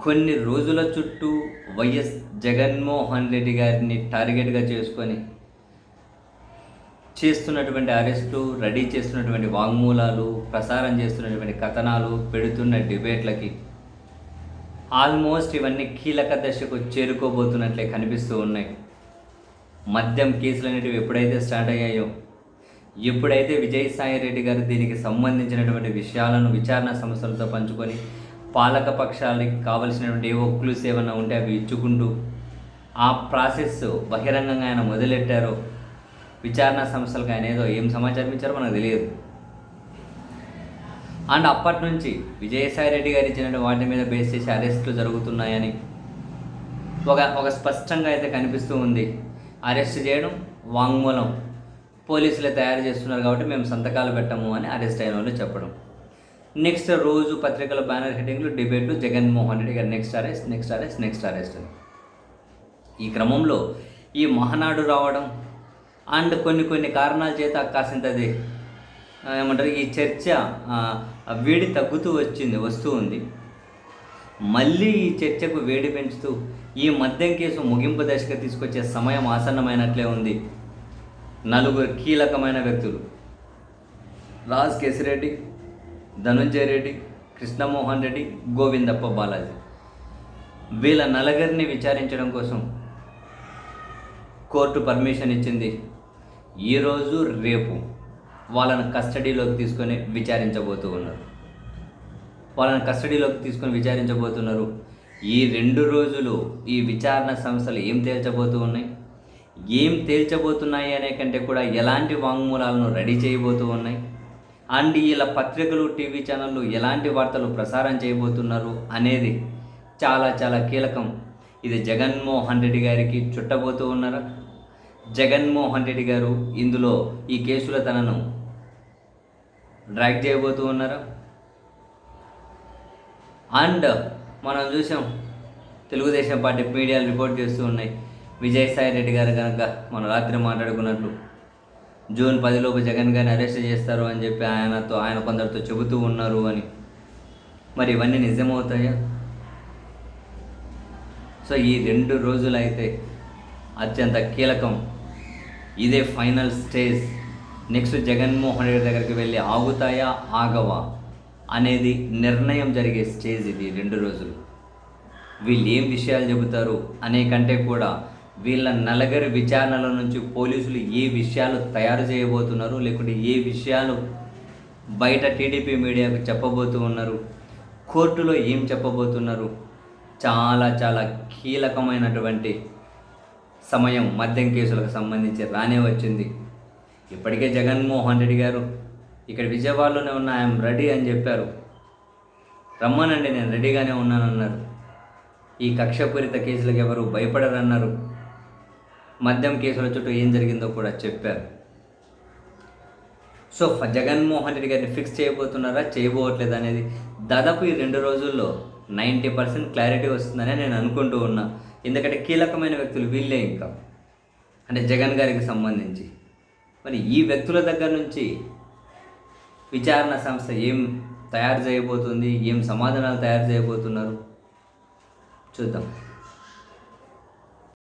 కొన్ని రోజుల చుట్టూ వైఎస్ జగన్మోహన్ రెడ్డి గారిని టార్గెట్గా చేసుకొని చేస్తున్నటువంటి అరెస్టు, రెడీ చేస్తున్నటువంటి వాంగ్మూలాలు, ప్రసారం చేస్తున్నటువంటి కథనాలు, పెడుతున్న డిబేట్లకి ఆల్మోస్ట్ ఇవన్నీ కీలక దశకు చేరుకోబోతున్నట్లే కనిపిస్తూ ఉన్నాయి. మద్యం కేసులు అనేటివి ఎప్పుడైతే స్టార్ట్ అయ్యాయో, ఎప్పుడైతే విజయసాయి రెడ్డి గారు దీనికి సంబంధించినటువంటి విషయాలను విచారణ సంస్థలతో పంచుకొని పాలక పక్షాలకి కావలసినటువంటి ఏవో క్లూస్ ఏమన్నా ఉంటే అవి ఇచ్చుకుంటూ ఆ ప్రాసెస్ బహిరంగంగా ఆయన మొదలెట్టారో, విచారణ సంస్థలకు ఆయన ఏదో ఏం సమాచారం ఇచ్చారో మనకు తెలియదు. అండ్ అప్పటి నుంచి విజయసాయి రెడ్డి గారు ఇచ్చిన వాటి మీద బేస్ చేసి అరెస్టులు జరుగుతున్నాయని ఒక స్పష్టంగా అయితే కనిపిస్తూ ఉంది. అరెస్ట్ చేయడం, వాంగ్మూలం పోలీసులే తయారు చేస్తున్నారు కాబట్టి మేము సంతకాలు పెట్టము అని అరెస్ట్ అయిన వాళ్ళు చెప్పడం. నెక్స్ట్ రోజు పత్రికల బ్యానర్ హెడ్డింగ్లు, డిబేట్లు, జగన్మోహన్ రెడ్డి గారు next arrest, next arrest, next arrest అని. ఈ క్రమంలో ఈ మహానాడు రావడం అండ్ కొన్ని కారణాల చేత కాసింతది ఏమంటారు, ఈ చర్చ వేడి తగ్గుతూ వస్తూ ఉంది. మళ్ళీ ఈ చర్చకు వేడి పెంచుతూ ఈ మద్యం కేసు ముగింపు దశకు తీసుకొచ్చే సమయం ఆసన్నమైనట్లే ఉంది. నలుగురు కీలకమైన వ్యక్తులు, రాజ్ కేసిరెడ్డి, ధనుంజయ రెడ్డి, కృష్ణమోహన్ రెడ్డి, గోవిందప్ప బాలాజీ, వీళ్ళ నలుగురిని విచారించడం కోసం కోర్టు పర్మిషన్ ఇచ్చింది. ఈరోజు రేపు వాళ్ళని కస్టడీలోకి తీసుకొని విచారించబోతున్నారు. ఈ 2 రోజులు ఈ విచారణ సంస్థలు ఏం తేల్చబోతున్నాయి అనే కంటే కూడా ఎలాంటి వాంగ్మూలాలను రెడీ చేయబోతూ ఉన్నాయి అండ్ ఇలా పత్రికలు, టీవీ ఛానళ్ళు ఎలాంటి వార్తలు ప్రసారం చేయబోతున్నారు అనేది చాలా చాలా కీలకం. ఇది జగన్మోహన్ రెడ్డి గారికి చుట్టబోతూ ఉన్నారా? జగన్మోహన్ రెడ్డి గారు ఇందులో ఈ కేసులో తనను డ్రాగ్ చేయబోతూ ఉన్నారా? అండ్ మనం చూసాం, తెలుగుదేశం పార్టీ మీడియాలు రిపోర్ట్ చేస్తూ ఉన్నాయి, విజయసాయి రెడ్డి గారు కనుక మనం రాత్రి మాట్లాడుకున్నట్లు జూన్ 10 లోపు జగన్ గారిని అరెస్ట్ చేస్తారు అని చెప్పి ఆయన కొందరితో చెబుతూ ఉన్నారు అని. మరి ఇవన్నీ నిజమవుతాయా? సో ఈ 2 రోజులు అయితే అత్యంత కీలకం. ఇదే final stage. Next Jaganmohan Reddy దగ్గరికి వెళ్ళి ఆగుతాయా, ఆగవా అనేది నిర్ణయం జరిగే స్టేజ్ ఇది. 2 రోజులు వీళ్ళు ఏం విషయాలు చెబుతారు అనే కంటే కూడా వీళ్ళ నలుగురి విచారణల నుంచి పోలీసులు ఏ విషయాలు తయారు చేయబోతున్నారు, లేకుంటే ఏ విషయాలు బయట టీడీపీ మీడియాకు చెప్పబోతూ ఉన్నారు, కోర్టులో ఏం చెప్పబోతున్నారు, చాలా చాలా కీలకమైనటువంటి సమయం మద్యం కేసులకు సంబంధించి రానే వచ్చింది. ఇప్పటికే జగన్మోహన్ రెడ్డి గారు ఇక్కడ విజయవాడలోనే ఉన్న ఐఎమ్ రెడీ అని చెప్పారు. రమ్మనండి, నేను రెడీగానే ఉన్నానన్నారు. ఈ కక్షపూరిత కేసులకు ఎవరు భయపడరన్నారు. మద్యం కేసుల చుట్టూ ఏం జరిగిందో కూడా చెప్పారు. సో జగన్మోహన్ రెడ్డి గారిని ఫిక్స్ చేయబోతున్నారా, చేయబోవట్లేదు అనేది దాదాపు ఈ 2 రోజుల్లో 90% క్లారిటీ వస్తుందని నేను అనుకుంటూ ఉన్నా. ఎందుకంటే కీలకమైన వ్యక్తులు వీళ్ళే. ఇంకా అంటే జగన్ గారికి సంబంధించి మరి ఈ వ్యక్తుల దగ్గర నుంచి విచారణ సంస్థ ఏం తయారు చేయబోతుంది, ఏం సమాధానాలు తయారు చేయబోతున్నారు చూద్దాం.